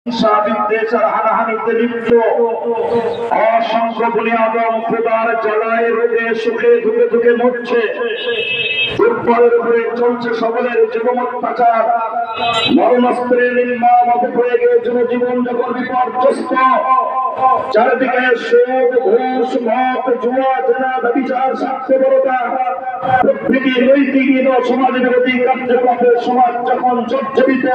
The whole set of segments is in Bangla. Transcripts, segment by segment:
দেশের হানাহানিতে লিপ্ত অসংখ্য বুনিয়াদম খোদার জ্বালায় রোগে সুখে ধুকে ধুকে মরছে। দুর্বলের উপরে চলছে সকলের জীবন অত্যাচার, মরণাস্ত্রে নির্মম হয়ে গিয়ে জনজীবন যখন বিপর্যস্ত, চারিদিকে সুদ ঘুষ মদ জুয়া জেনা ব্যভিচার স্বার্থপরতা প্রভৃতি নৈতিকহীন সমাজ বিরোধী কার্যকলাপের সমাজ যখন জর্জরিত,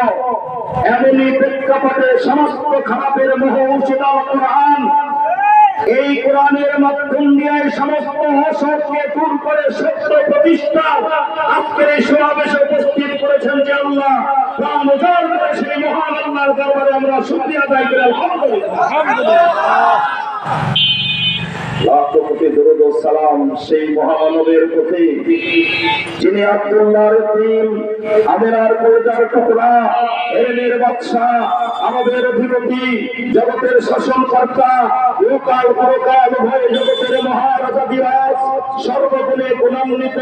এমনই প্রেক্ষাপটে সমস্ত খারাপের মোহ ঔষধ কোরআন। এই কোরআনের মাধ্যম দিয়ে সমস্ত অসৎকে দূর করে সত্য প্রতিষ্ঠা আজকের এই সমাবেশে উপস্থিত করেছেন যে আল্লাহ, প্রাণ উজাড় করে সেই মহান আল্লাহর দরবারে আমরা শুকরিয়া আদায় করি আলহামদুলিল্লাহ। লাখ কোটি দরুদ ও সালাম সেই মহামানবের প্রতি যিনি আব্দুল্লাহর দিন আমেরার কলিজার টুকরা, এলেমের বাদশা, আমাদের অধিপতি, জগতের শাসনকর্তা, লোকাল পরকাল উভয় জগতের মহারাজা বিরাজ, সর্বগুণে গুণান্বিত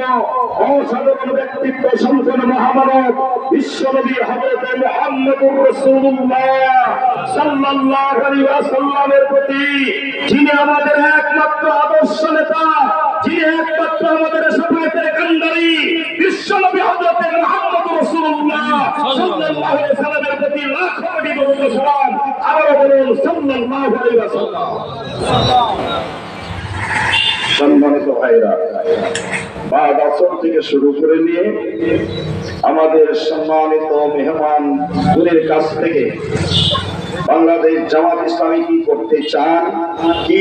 অসাধারণ ব্যক্তিত্ব সম্পন্ন মহামানব বিশ্বনবী হযরত মুহাম্মদুর রাসূলুল্লাহ সাল্লাল্লাহু আলাইহি ওয়াসাল্লামের প্রতি যিনি আমাদের একমাত্র আদর্শ নেতা, যিনি একমাত্র আমাদের শাফায়াতের কান্ডারি বিশ্বনবী হযরত মুহাম্মদুর রাসূলুল্লাহ সাল্লাল্লাহু আলাইহি ওয়াসাল্লামের প্রতি লাখ কোটি দরুদ ও সালাম। আবারো বলুন সাল্লাল্লাহু আলাইহি ওয়াসাল্লাম। সম্মানিত ভাইরা, বাদ আসর থেকে শুরু করে নিয়ে আমাদের সম্মানিত মেহমান গুণের কাছ থেকে বাংলাদেশ জামাত ইসলামী কি করতে চান, কি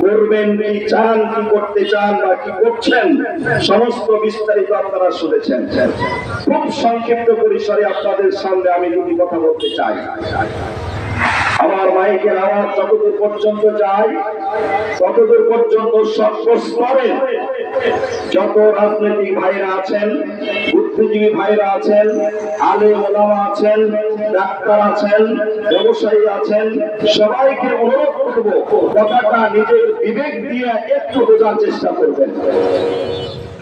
করবেন, কি চান, কি করতে চান বা কি করছেন, সমস্ত বিস্তারিত আপনারা শুনেছেন। খুব সংক্ষিপ্ত পরিসরে আপনাদের সামনে আমি দুটি কথা বলতে চাই। আমার মাইকের আওয়াজ যতদূর পর্যন্ত যায় ততদূর পর্যন্ত সর্বস্তরে যত রাজনৈতিক ভাইরা আছেন, বুদ্ধিজীবী ভাইরা আছেন, আলেম ওলামা আছেন, ডাক্তার আছেন, ব্যবসায়ী আছেন, সবাইকে অনুরোধ করব কথাটা নিজের বিবেক দিয়ে একটু বোঝার চেষ্টা করবেন।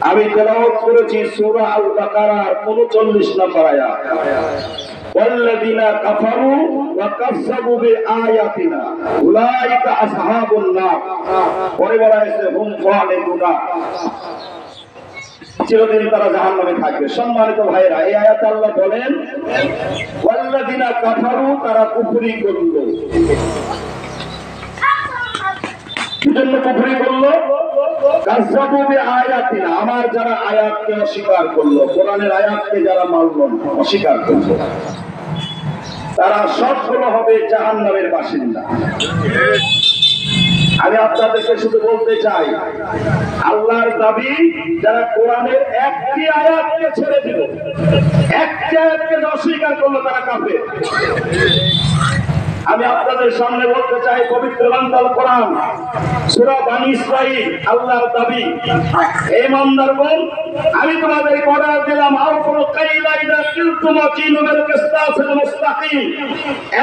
আমি তেলাওয়াত করেছি সূরা আল বাকারার 39 নম্বর আয়াত, والذين كفروا وكذبوا بآياتنا أولئك أصحاب النار هم خالدون, চিরদিন তারা জাহান্নামে থাকবে। সম্মানিত ভাইরা, এই আয়াতে আল্লাহ বলেন ওয়াল্লাযিনা কাফারু, তারা কুফরি করল। কি জন্য কুফরি করলো? কাযযাবু বিআয়াতিনা, আমার যারা আয়াতকে অস্বীকার করলো, কোরআনের আয়াতকে যারা মানল না, অস্বীকার করলো, তারা সবগুলো হবে জাহান্নামের বাসিন্দা। আমি আপনাদেরকে শুধু বলতে চাই, আল্লাহর দাবি যারা কোরআনের একটি আয়াতকে ছেড়ে দিল, একটি আয়াতকে অস্বীকার করলো, তারা কাফের। আমি আপনাদের সামনে বলতে চাই, পবিত্র গ্রন্থ কোরআন সূরা বনী ইসরাঈল আল্লাহর দাবি, হে ইমানদারগণ, আমি তোমাদের অর্ডার দিলাম আউফুল কাইলা ইযা কিলতুম ওয়াকিনুল কিসতাসিল মুস্তাকিম,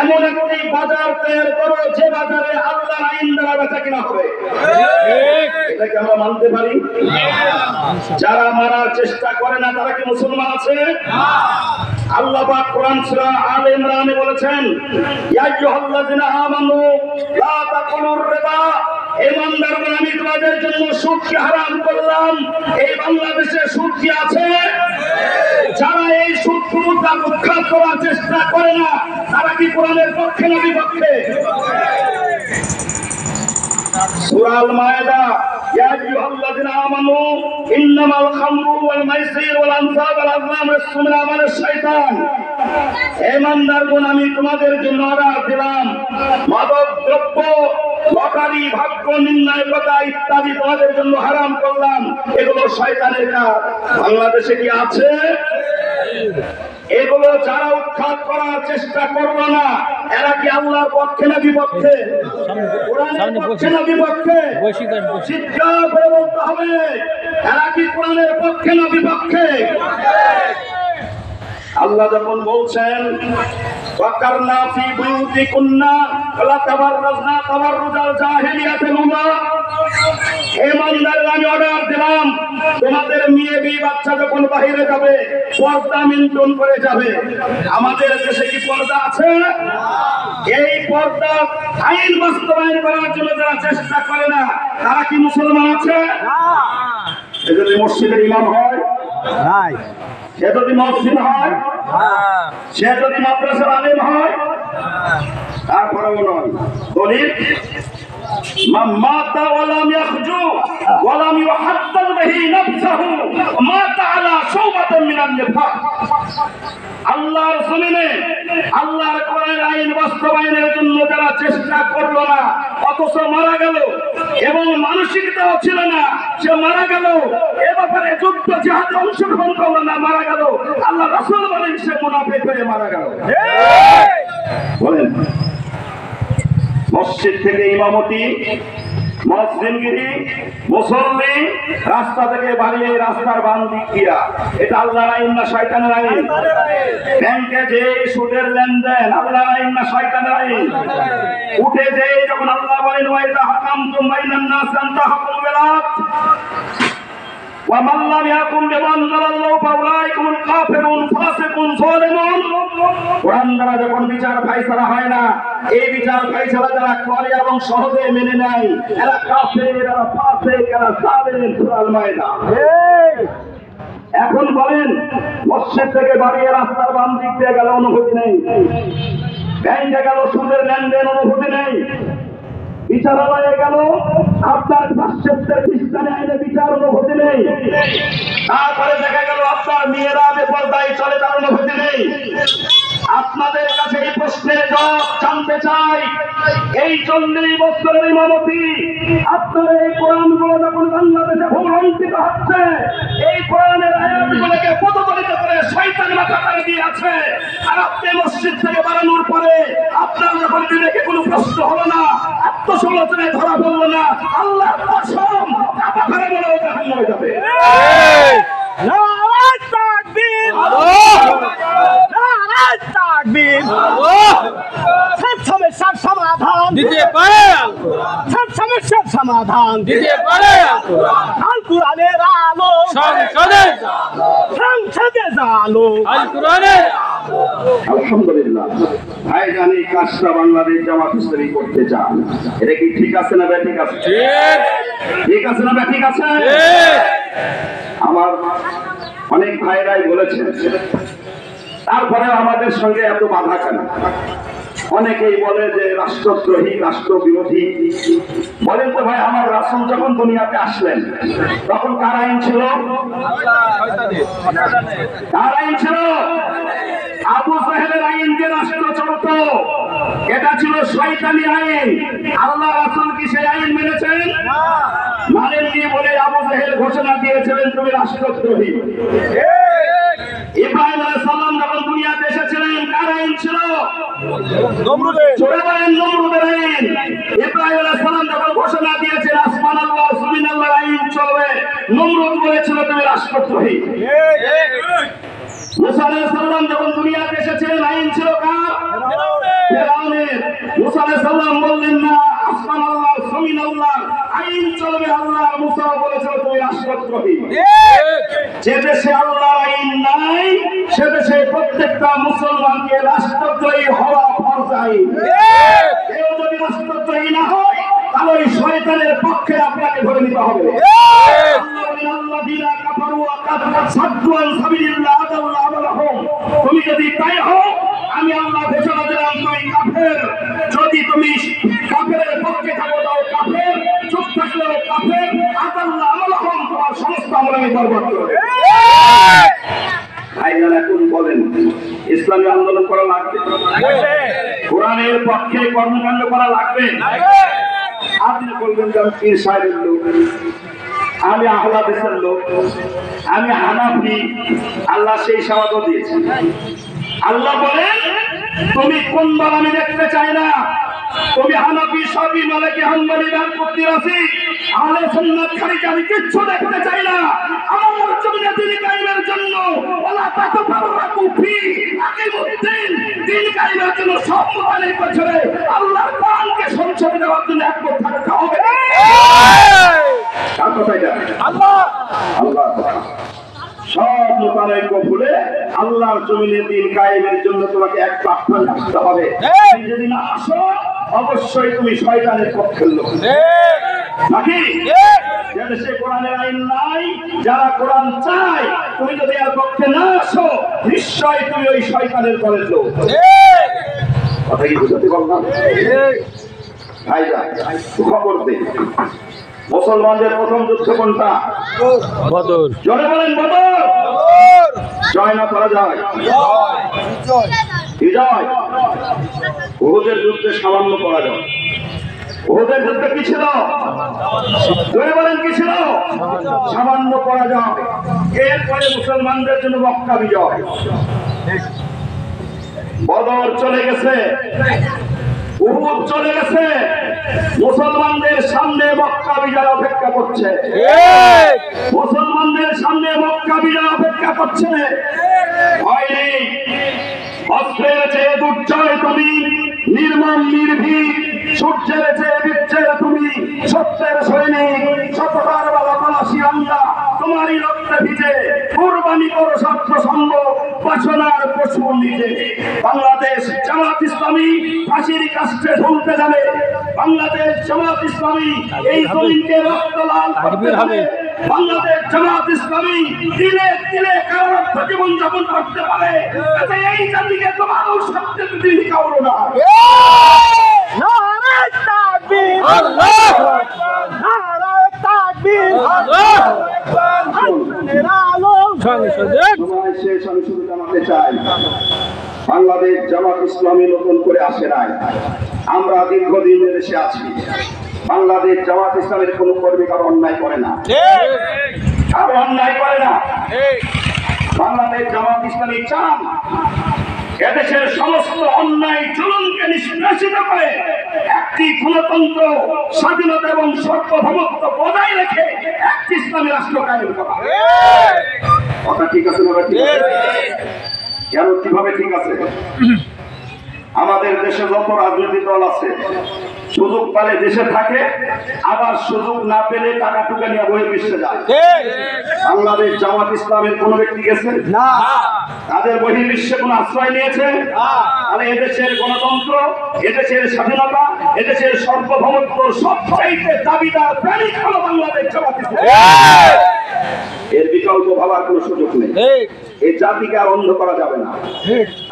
এমন একটি বাজার তৈরি করো যে বাজারে আল্লাহর আইন দ্বারা বেচাকেনা হবে। ঠিক, এটা কি আমরা মানতে পারি? যারা মারার চেষ্টা করে না তারা কি মুসলমান আছে? না। আল্লাহ পাক কোরআন সূরা আলে ইমরানে বলেছেন, ইয়া আইয়ুহাল্লাযিনা আমানু লা তাকুলুর রিবা, ইমানদারগণ, আমি তোমাদের জন্য সুদকে হারাম করলাম। এই বাংলাদেশে সুদ কি আছে? যারা এই সুদকে উৎখাত করার চেষ্টা করে না তারা কি কোরআনের পক্ষে না বিপক্ষে? সূরা আল মায়েদা, ইয়া আইয়ুহাল্লাযিনা আমানু ইন্নামাল খামরু ওয়াল মাইসির ওয়াল আনসাব ওয়াল আযলাম রিজসুম মিন আমালিশ শাইতান, ইমানদারগণ, আমি তোমাদের জন্য অর্ডার দিলাম মাদক দ্রব্য, লটারি, ভাগ্য নির্ণায়কতা ইত্যাদি তোমাদের জন্য হারাম করলাম, এগুলো শয়তানের কাজ। বাংলাদেশে কি আছে? এগুলো যারা উৎখাত করার চেষ্টা করলো না, এরা কি আল্লাহর পক্ষে না বিপক্ষে? কোরআনের পক্ষে না বিপক্ষে? চিৎকার করে বলতে হবে, এরা কি কোরআনের পক্ষে না বিপক্ষে? আল্লাহ যখন বলছেন ওয়াকারনা ফি বুয়ুতিকুন্না ওয়ালা তাবাররাজনা তাবাররুজাল জাহিলিয়াতিল উলা, হে ইমানদাররা, আমি অর্ডার দিলাম তোমাদের মেয়ে বি বাচ্চা যখন বাইরে যাবে পর্দা মেনটেন করে যাবে। আমাদের দেশে কি পর্দা আছে? এই পর্দা আইন বাস্তবায়ন করার জন্য যারা চেষ্টা করে না তারা কি মুসলমান আছে? সে যদি মসজিদের ইমাম হয়, সে যদি মসজিদ হয়, সে যদি মাদ্রাসার আলিম হয়, তারপরেও নয়। দলিল من مات ولم يخجو ولم يحدد به نفسه مات على شعبة من النفاق। আল্লাহর জমিনে আল্লাহর কোরআনের আইন বাস্তবায়নের জন্য যারা চেষ্টা করলো না অথচ মারা গেল এবং মানসিকতাও ছিল না, সে মারা গেল, এ ব্যাপারে যুদ্ধ জিহাদে অংশগ্রহণ করলো না, মারা গেল, আল্লাহ রাসূল বলেন সে মুনাফিক হয়ে মারা গেল। বলেন মসজিদ থেকে ইমামতি, মসজিদগিরি, মুসল্লি, রাস্তা থেকে বাড়িয়ে রাস্তার বাম দিক দিয়া, এটা আল্লাহর আইন না শয়তানের আইন? ব্যাংকে যে সুদের লেনদেন আল্লাহর আইন না শয়তানের আইন? উঠে যে যখন আল্লাহ বলেন ওয়াইদা হাকামতুম বাইনান নাস আন তাহকুমু বিল আদল ওয়া মান লাম ইয়াকুম বিমা আনজালাল্লাহু ফাউলাইকুমুল কাফিরুন ফাসিকুন যালিমুন, কোরআন দ্বারা যখন বিচার ফায়সালা হয় না, এই বিচার ফায়সালা যারা করে এবং সহজে মেনে নেয়, এরা কাফের, এরা ফাসিক, এরা জালিম। সূরা আল মাইদা। এখন বলেন মসজিদ থেকে বাড়িয়ে রাস্তার বাম দিক দিয়ে গেল অনুভূতি নেই, ব্যাংকে গেল সুদের লেনদেন অনুভূতি নেই, বিচারালয়ে গেল আপনার পাশ্চাত্যের খ্রিস্টানি আইনে বিচার অনুভূতি নেই, তারপরে দেখা গেল আপনার মেয়েরা বেপরদায় চলে তার অনুভূতি নেই। আপনাদের কাছে এই প্রশ্নের জবাব জানতে চাই, এই 40 বছরের ইমামতি আপনার এই কোরআনগুলো যখন বাংলাদেশে ভূমিষ্ঠিত হচ্ছে, এই কোরআনের আয়াতগুলোকে পদদলিত করে শয়তান মাথা করে দিয়ে আছে, আর আপনি মসজিদ থেকে বাড়ানোর পরে আপনার যখন বিবেকে কোনো প্রশ্ন হলো না, আত্মসমালোচনায় ধরা পড়লো না, আল্লাহ কসম চাপা করে বলে জাহান্নামে হয়ে যাবে। সমস্যার সমাধান দিতে পারে, সব সমস্যার সমাধান দিতে পারে আল কোরআনের আলো, সংসদে জালো আল কোরআনের। আলহামদুলিল্লাহ, ভাইজান এই কাজটা বাংলাদেশ জামাত ইসলামী করতে চান, এটা কি ঠিক আছে না ঠিক আছে? ঠিক আছে না ঠিক আছে? আমার অনেক ভাইরাই বলেছেন, তারপরে আমাদের সঙ্গে এত বাধা কেন? অনেকেই বলে যে রাষ্ট্রদ্রোহী, রাষ্ট্রবিরোধী। বলেন তো ভাই, আমার রাসূল যখন দুনিয়াতে আসলেন তখন কার আইন ছিল? কার আইন ছিল? আবু জাহেলের আইন যে রাষ্ট্র চলত, এটা ছিল শয়তানি আইন। আল্লাহ রাসূল কি সেই আইন মেনেছেন? মানেননি বলে আবু জাহেল ঘোষণা দিয়েছিলেন তুমি রাষ্ট্রদ্রোহী। ইব্রাহিম আলাইহিস সালাম যখন দুনিয়াতে এসেছিলেন কার আইন ছিল? নমরুদের। জোরে বলেন নমরুদের আইন। ইব্রাহিম আলাইহিস সালাম যখন ঘোষণা দিয়েছেন আসমান আল্লাহ জমিন আল্লাহর আইন চলবে, নমরুদ বলেছিল তুমি রাষ্ট্রদ্রোহী। মুসা আলাইহিস সালাম যখন দুনিয়াতে এসেছিলেন আইন ছিল কার? ফিরআউনের। মুসা আলাইহিস সালাম বললেন না আসমান আল্লাহ জমিন আল্লাহর আইন চলবে, আল্লাহ মুসা বলেছিল তুমি রাষ্ট্রদ্রোহী। যে দেশে আল্লাহর আইন নাই সে দেশে প্রত্যেকটা মুসলমানকে রাষ্ট্রদ্রোহী হওয়া ফরজ আইন। কেউ যদি রাষ্ট্রদ্রোহী না হয় তাহলে ওই শয়তানের পক্ষে আপনাকে ধরে নিতে হবে। তুমি যদি তাই হও, আমি আল্লাহ ঘোষণা দিলাম তুমি কাফের। যদি তুমি কাফেরের পক্ষে থাকো তাও কাফের, চুপ থাকলেও কাফের। আল্লাহ আমলহম, তোমার সমস্ত আমল আমি বরবাদ করব। ভাইজান এখন বলেন ইসলামী আন্দোলন করা লাগবে? কোরআনের পক্ষে কর্মকাণ্ড করা লাগবে? আপনি বলবেন যে আমি পীর সাহেবের লোক, আমি আহলে হাদিসের লোক, আমি হানাফি, আল্লাহ সেই সওয়াবও দিয়েছেন। আল্লাহ বলেন তুমি কোন দল আমি দেখতে চাই না, তুমি হানাফি, শাফি, মালিকি, হাম্বলি, মানকুতি, রাফি, আহলে সুন্নাত, খারিজি আমি কিচ্ছু দেখতে চাই না। আমার জমিনে দিন কায়েমের জন্য ওয়ালা তাতাফাররাকু ফি আকিমুদ্দিন, দিন কায়েমের জন্য সব মুখালিফ ছেড়ে আল্লাহর কোরআনকে সংসদে দেওয়ার জন্য একমত থাকতে হবে। কার কথা এটা? আল্লাহ। আল্লাহ সব মুখালিফ ভুলে আল্লাহর জমিনে দিন কায়েমের জন্য তোমাকে এক প্ল্যাটফর্মে আসতে হবে। তুমি যদি না আসো অবশ্যই তুমি শয়তানের পক্ষের লোক নাকি? যে দেশে কোরআনের আইন নাই, যারা কোরআন চায়, তুমি যদি এর পক্ষে না আসো নিশ্চয় তুমি ওই শয়তানের দলের লোক। কথা কি বুঝতে পারলাম? ভাইরা খবর দে, মুসলমানদের প্রথম যুদ্ধ কোনটা? বদর। জোরে বলেন বদর। জয় না পরাজয়? বিজয়। উহুদের যুদ্ধে সামান্য পরাজয়। উহুদের যুদ্ধে কি ছিল? জোরে বলেন কি ছিল? সামান্য পরাজয়। এরপরে মুসলমানদের জন্য মক্কা বিজয়। বদর চলে গেছে, উহুদ চলে গেছে, মুসলমানদের সামনে মক্কা বিজয় অপেক্ষা করছে। মুসলমানদের সামনে মক্কা বিজয় অপেক্ষা করছে। ভয় নেই, অস্ত্রের চেয়ে দুর্জয় তুমি, নির্মম নির্ভীক, সূর্যের চেয়ে বিচ্ছের তুমি, সত্যের সৈনিক, সততার বাবা পলাশি আমরা, তোমারই রক্তে ভিজে কুরবানি করো স্বার্থ সঙ্গ, বাসনার পশু নিজে। বাংলাদেশ জামাত ইসলামী ফাঁসির কাস্টে ঝুলতে যাবে। বাংলাদেশ জামাত ইসলামী এই জমিনকে রক্ত লাল করতে হবে। বাংলাদেশ জামাত ইসলামী দিলে দিলে কারণ জীবন যাপন করতে পারে। এই জাতিকে তোমারও সত্যের দিন কাউরো না। নারায়ে তাকবীর, আল্লাহু আকবার। নারায়ে তাকবীর, আল্লাহু আকবার। হাসানের আলো সংসদে সময় শেষ। আমি শুধু জানাতে চাই, বাংলাদেশ জামাত ইসলামী নতুন করে আসে নাই, আমরা দীর্ঘদিন দেশে আছি। বাংলাদেশ জামাত ইসলামের কোন কর্মী কারো অন্যায় করে না, কারো অন্যায় করে না। বাংলাদেশ জামাত ইসলামী চান এদেশের সমস্ত অন্যায় জুলুমকে নিষ্কাশিত করে একটি গণতন্ত্র, স্বাধীনতা এবং সার্বভৌমত্ব বজায় রেখে একটি ইসলামী রাষ্ট্র কায়েম করা। কথা ঠিক আছে না? ঠিক আছে। কেন কিভাবে ঠিক আছে? আমাদের দেশে যত রাজনৈতিক দল আছে সুযোগ পেলে দেশে থাকে, আবার সুযোগ না পেলে টাকা টুকা নিয়ে বহির্বিশ্বে যায়। বাংলাদেশ জামাত ইসলামের কোন ব্যক্তি গেছে না, তাদের বহির্বিশ্বে কোন আশ্রয় নিয়েছে? তাহলে এদেশের গণতন্ত্র, এদেশের স্বাধীনতা, এদেশের সার্বভৌমত্ব সবচাইতে দাবিদার প্রেমিক হলো বাংলাদেশ জামাত ইসলাম। এর বিকল্প ভাবার কোন সুযোগ নেই। এই জাতিকে আর অন্ধ করা যাবে না।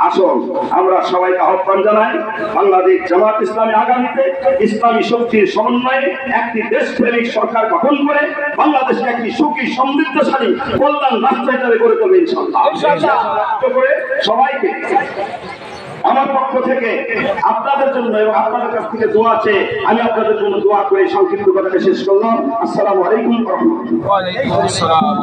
আসুন আমরা সবাইকে আহ্বান জানাই, বাংলাদেশ জামাত ইসলামী আগামীতে ইসলামী শক্তির সমন্বয়ে একটি দেশপ্রেমিক সরকার গঠন করে বাংলাদেশকে একটি সুখী সমৃদ্ধশালী কল্যাণ রাষ্ট্র হিসেবে গড়ে তুলবে ইনশাআল্লাহ। করে সবাইকে আমার পক্ষ থেকে আপনাদের জন্য এবং আপনাদের কাছ থেকে দোয়া চেয়ে আমি আপনাদের জন্য দোয়া করে সংক্ষিপ্ত কথাটা শেষ করলাম। আসসালামু আলাইকুম ওয়া রাহমাতুল্লাহ।